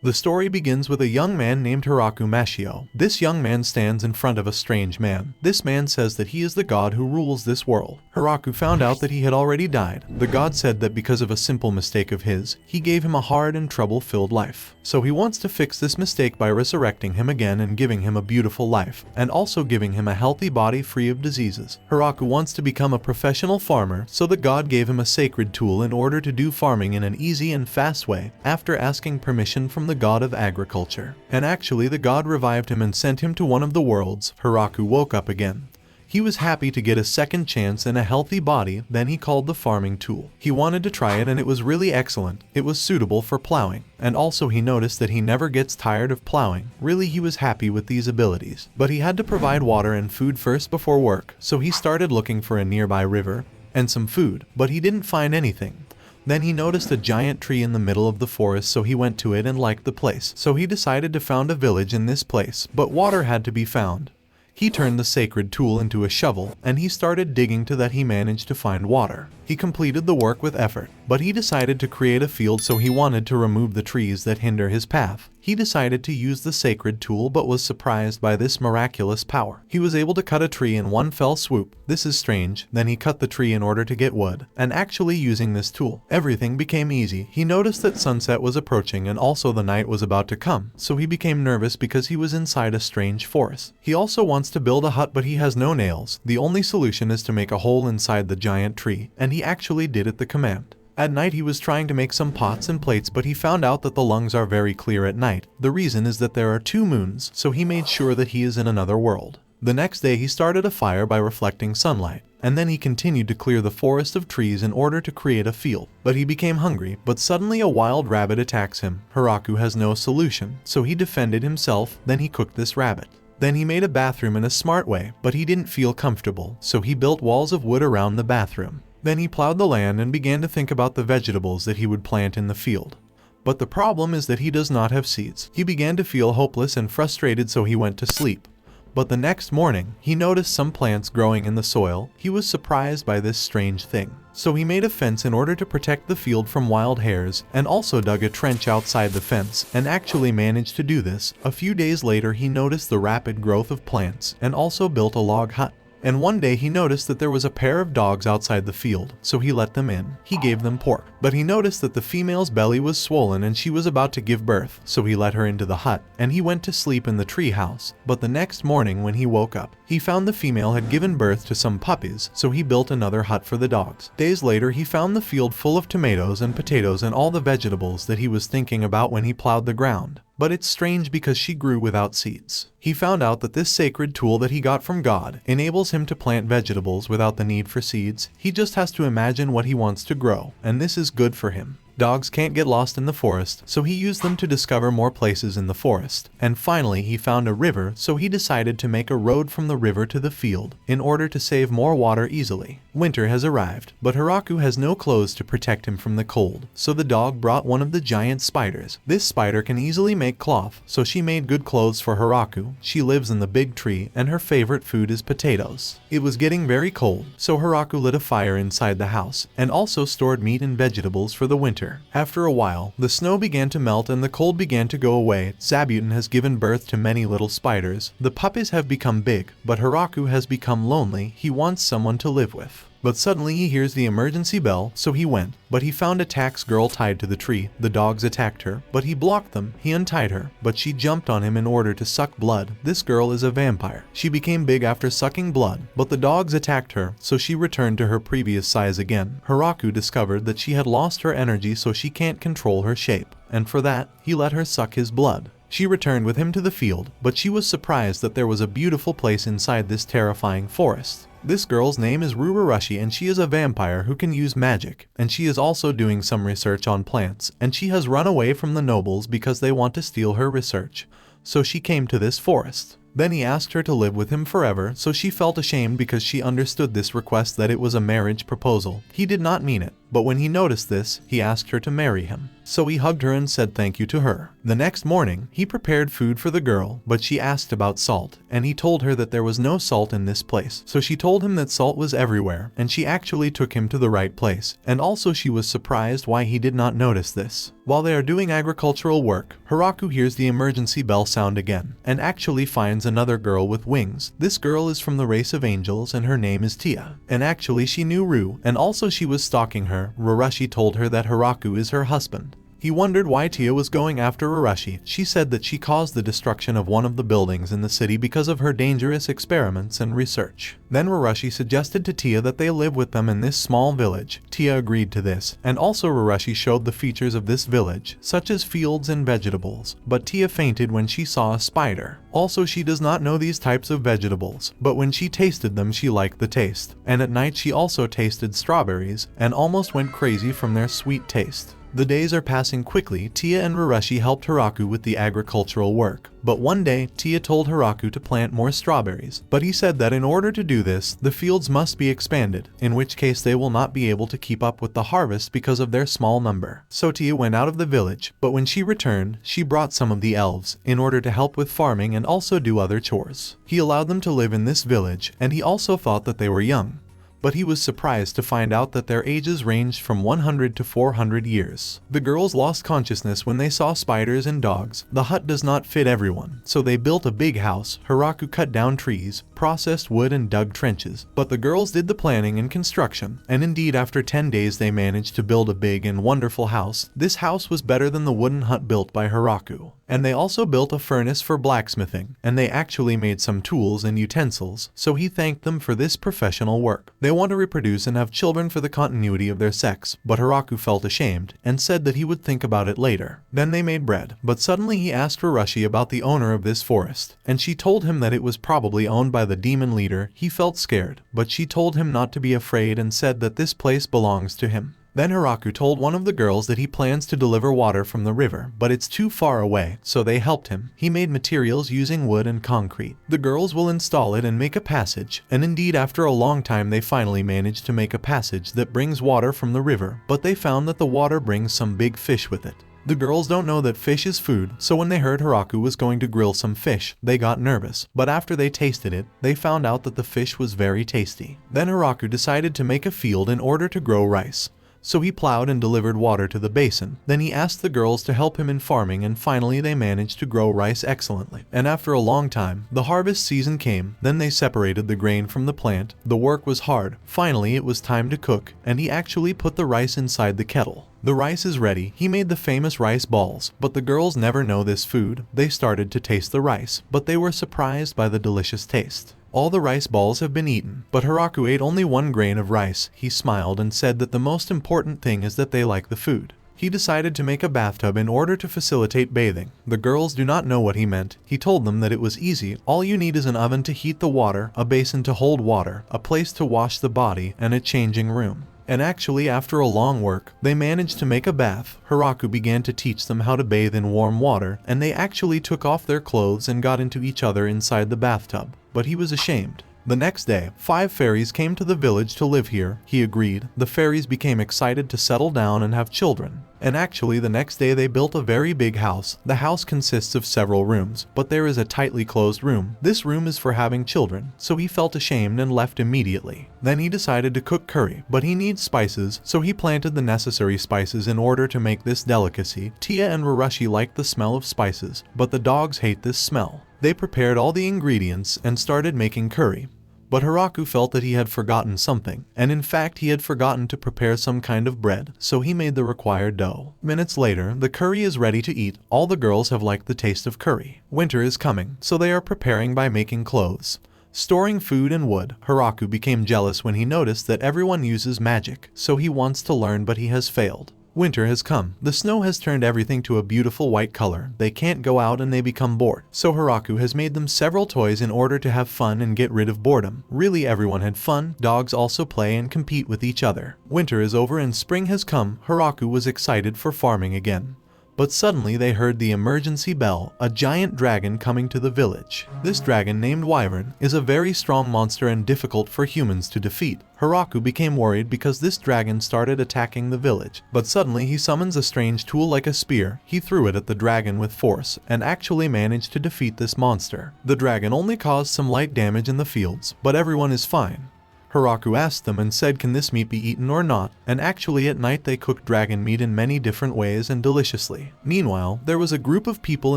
The story begins with a young man named Hiraku Mashio. This young man stands in front of a strange man. This man says that he is the god who rules this world. Hiraku found out that he had already died. The god said that because of a simple mistake of his, he gave him a hard and trouble-filled life. So he wants to fix this mistake by resurrecting him again and giving him a beautiful life, and also giving him a healthy body free of diseases. Hiraku wants to become a professional farmer, so the god gave him a sacred tool in order to do farming in an easy and fast way, after asking permission from the god of agriculture. And actually the god revived him and sent him to one of the worlds. Hiraku woke up again. He was happy to get a second chance in a healthy body. Then he called the farming tool. He wanted to try it and it was really excellent. It was suitable for plowing. And also he noticed that he never gets tired of plowing. Really, he was happy with these abilities. But he had to provide water and food first before work. So he started looking for a nearby river and some food, but he didn't find anything. Then he noticed a giant tree in the middle of the forest, so he went to it and liked the place. So he decided to found a village in this place, but water had to be found. He turned the sacred tool into a shovel, and he started digging to that he managed to find water. He completed the work with effort, but he decided to create a field, so he wanted to remove the trees that hinder his path. He decided to use the sacred tool but was surprised by this miraculous power. He was able to cut a tree in one fell swoop. This is strange. Then he cut the tree in order to get wood, and actually using this tool, everything became easy. He noticed that sunset was approaching and also the night was about to come, so he became nervous because he was inside a strange forest. He also wants to build a hut, but he has no nails. The only solution is to make a hole inside the giant tree, and he actually did at the command. At night he was trying to make some pots and plates, but he found out that the lungs are very clear at night. The reason is that there are 2 moons, so he made sure that he is in another world. The next day he started a fire by reflecting sunlight, and then he continued to clear the forest of trees in order to create a field. But he became hungry, but suddenly a wild rabbit attacks him. Hiraku has no solution, so he defended himself. Then he cooked this rabbit. Then he made a bathroom in a smart way, but he didn't feel comfortable, so he built walls of wood around the bathroom. Then he plowed the land and began to think about the vegetables that he would plant in the field. But the problem is that he does not have seeds. He began to feel hopeless and frustrated, so he went to sleep. But the next morning, he noticed some plants growing in the soil. He was surprised by this strange thing. So he made a fence in order to protect the field from wild hares, and also dug a trench outside the fence, and actually managed to do this. A few days later he noticed the rapid growth of plants, and also built a log hut. And one day he noticed that there was a pair of dogs outside the field, so he let them in. He gave them pork, but he noticed that the female's belly was swollen and she was about to give birth, so he let her into the hut, and he went to sleep in the tree house. But the next morning when he woke up, he found the female had given birth to some puppies, so he built another hut for the dogs. Days later he found the field full of tomatoes and potatoes and all the vegetables that he was thinking about when he plowed the ground. But it's strange because she grew without seeds. He found out that this sacred tool that he got from God enables him to plant vegetables without the need for seeds. He just has to imagine what he wants to grow, and this is good for him. Dogs can't get lost in the forest, so he used them to discover more places in the forest. And finally he found a river, so he decided to make a road from the river to the field in order to save more water easily. Winter has arrived, but Hiraku has no clothes to protect him from the cold, so the dog brought one of the giant spiders. This spider can easily make cloth, so she made good clothes for Hiraku. She lives in the big tree, and her favorite food is potatoes. It was getting very cold, so Hiraku lit a fire inside the house, and also stored meat and vegetables for the winter. After a while, the snow began to melt and the cold began to go away. Zabuton has given birth to many little spiders. The puppies have become big, but Hiraku has become lonely. He wants someone to live with. But suddenly he hears the emergency bell, so he went. But he found a tax girl tied to the tree. The dogs attacked her, but he blocked them. He untied her, but she jumped on him in order to suck blood. This girl is a vampire. She became big after sucking blood, but the dogs attacked her, so she returned to her previous size again. Hiraku discovered that she had lost her energy, so she can't control her shape, and for that, he let her suck his blood. She returned with him to the field, but she was surprised that there was a beautiful place inside this terrifying forest. This girl's name is Rurarushi, and she is a vampire who can use magic, and she is also doing some research on plants, and she has run away from the nobles because they want to steal her research. So she came to this forest. Then he asked her to live with him forever, so she felt ashamed because she understood this request that it was a marriage proposal. He did not mean it. but when he noticed this, he asked her to marry him. So he hugged her and said thank you to her. The next morning, he prepared food for the girl, but she asked about salt, and he told her that there was no salt in this place. So she told him that salt was everywhere, and she actually took him to the right place, and also she was surprised why he did not notice this. While they are doing agricultural work, Hiraku hears the emergency bell sound again, and actually finds another girl with wings. This girl is from the race of angels and her name is Tia. And actually she knew Ru, and also she was stalking her. Rurushi told her that Hiraku is her husband. He wondered why Tia was going after Rurushi. She said that she caused the destruction of one of the buildings in the city because of her dangerous experiments and research. Then Rurushi suggested to Tia that they live with them in this small village. Tia agreed to this, and also Rurushi showed the features of this village, such as fields and vegetables, but Tia fainted when she saw a spider. Also, she does not know these types of vegetables, but when she tasted them she liked the taste. And at night she also tasted strawberries, and almost went crazy from their sweet taste. The days are passing quickly. Tia and Rurushi helped Hiraku with the agricultural work. But one day, Tia told Hiraku to plant more strawberries, but he said that in order to do this, the fields must be expanded, in which case they will not be able to keep up with the harvest because of their small number. So Tia went out of the village, but when she returned, she brought some of the elves, in order to help with farming and also do other chores. He allowed them to live in this village, and he also thought that they were young. But he was surprised to find out that their ages ranged from 100 to 400 years. The girls lost consciousness when they saw spiders and dogs. The hut does not fit everyone, so they built a big house. Hiraku cut down trees, processed wood and dug trenches. But the girls did the planning and construction, and indeed after 10 days they managed to build a big and wonderful house. This house was better than the wooden hut built by Hiraku. And they also built a furnace for blacksmithing, and they actually made some tools and utensils, so he thanked them for this professional work. They want to reproduce and have children for the continuity of their sex, but Hiraku felt ashamed, and said that he would think about it later. Then they made bread, but suddenly he asked Rurushi about the owner of this forest, and she told him that it was probably owned by the demon leader. He felt scared, but she told him not to be afraid and said that this place belongs to him. Then Hiraku told one of the girls that he plans to deliver water from the river, but it's too far away, so they helped him. He made materials using wood and concrete. The girls will install it and make a passage, and indeed after a long time they finally managed to make a passage that brings water from the river, but they found that the water brings some big fish with it. The girls don't know that fish is food, so when they heard Hiraku was going to grill some fish, they got nervous, but after they tasted it, they found out that the fish was very tasty. Then Hiraku decided to make a field in order to grow rice. So he plowed and delivered water to the basin. Then he asked the girls to help him in farming, and finally they managed to grow rice excellently. And after a long time, the harvest season came. Then they separated the grain from the plant. The work was hard. Finally it was time to cook, and he actually put the rice inside the kettle. The rice is ready. He made the famous rice balls, but the girls never know this food. They started to taste the rice, but they were surprised by the delicious taste. All the rice balls have been eaten, but Hiraku ate only one grain of rice. He smiled and said that the most important thing is that they like the food. He decided to make a bathtub in order to facilitate bathing. The girls do not know what he meant. He told them that it was easy. All you need is an oven to heat the water, a basin to hold water, a place to wash the body, and a changing room. And actually after a long work, they managed to make a bath. Hiraku began to teach them how to bathe in warm water, and they actually took off their clothes and got into each other inside the bathtub. But he was ashamed. The next day, 5 fairies came to the village to live here. He agreed. The fairies became excited to settle down and have children. And actually the next day they built a very big house. The house consists of several rooms, but there is a tightly closed room. This room is for having children, so he felt ashamed and left immediately. Then he decided to cook curry, but he needs spices, so he planted the necessary spices in order to make this delicacy. Tia and Rurushi liked the smell of spices, but the dogs hate this smell. They prepared all the ingredients and started making curry. But Hiraku felt that he had forgotten something, and in fact he had forgotten to prepare some kind of bread, so he made the required dough. Minutes later, the curry is ready to eat. All the girls have liked the taste of curry. Winter is coming, so they are preparing by making clothes. Storing food and wood. Hiraku became jealous when he noticed that everyone uses magic, so he wants to learn, but he has failed. Winter has come. The snow has turned everything to a beautiful white color. They can't go out and they become bored. So Hiraku has made them several toys in order to have fun and get rid of boredom. Really, everyone had fun. Dogs also play and compete with each other. Winter is over and spring has come. Hiraku was excited for farming again. But suddenly they heard the emergency bell, a giant dragon coming to the village. This dragon, named Wyvern, is a very strong monster and difficult for humans to defeat. Hiraku became worried because this dragon started attacking the village, but suddenly he summons a strange tool like a spear. He threw it at the dragon with force, and actually managed to defeat this monster. The dragon only caused some light damage in the fields, but everyone is fine. Hiraku asked them and said, can this meat be eaten or not? And actually at night they cooked dragon meat in many different ways and deliciously. Meanwhile, there was a group of people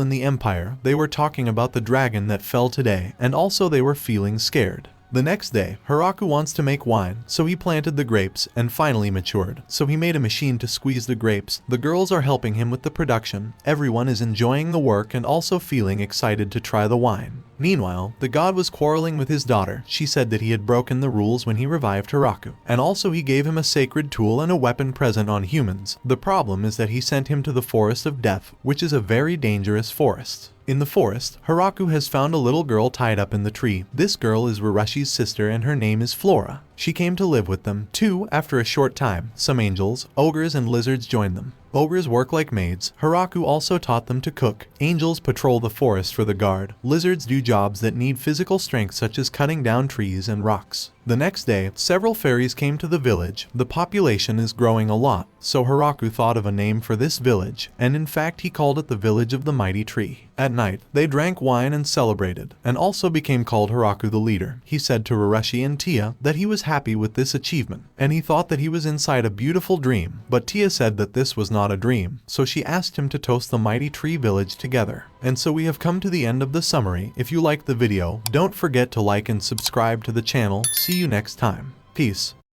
in the empire. They were talking about the dragon that fell today, and also they were feeling scared. The next day, Hiraku wants to make wine, so he planted the grapes and finally matured. So he made a machine to squeeze the grapes. The girls are helping him with the production. Everyone is enjoying the work and also feeling excited to try the wine. Meanwhile, the god was quarreling with his daughter. She said that he had broken the rules when he revived Hiraku, and also he gave him a sacred tool and a weapon present on humans. The problem is that he sent him to the forest of death, which is a very dangerous forest. In the forest, Hiraku has found a little girl tied up in the tree. This girl is Rurashi's sister and her name is Flora. She came to live with them, too. After a short time, some angels, ogres and lizards joined them. Ogres work like maids. Hiraku also taught them to cook. Angels patrol the forest for the guard. Lizards do jobs that need physical strength such as cutting down trees and rocks. The next day, several fairies came to the village. The population is growing a lot, so Hiraku thought of a name for this village, and in fact he called it the Village of the Mighty Tree. At night, they drank wine and celebrated, and also became called Hiraku the leader. He said to Rurashi and Tia that he was happy with this achievement, and he thought that he was inside a beautiful dream, but Tia said that this was not a dream, so she asked him to toast the Mighty Tree village together. And so we have come to the end of the summary. If you liked the video, don't forget to like and subscribe to the channel. See you next time. Peace.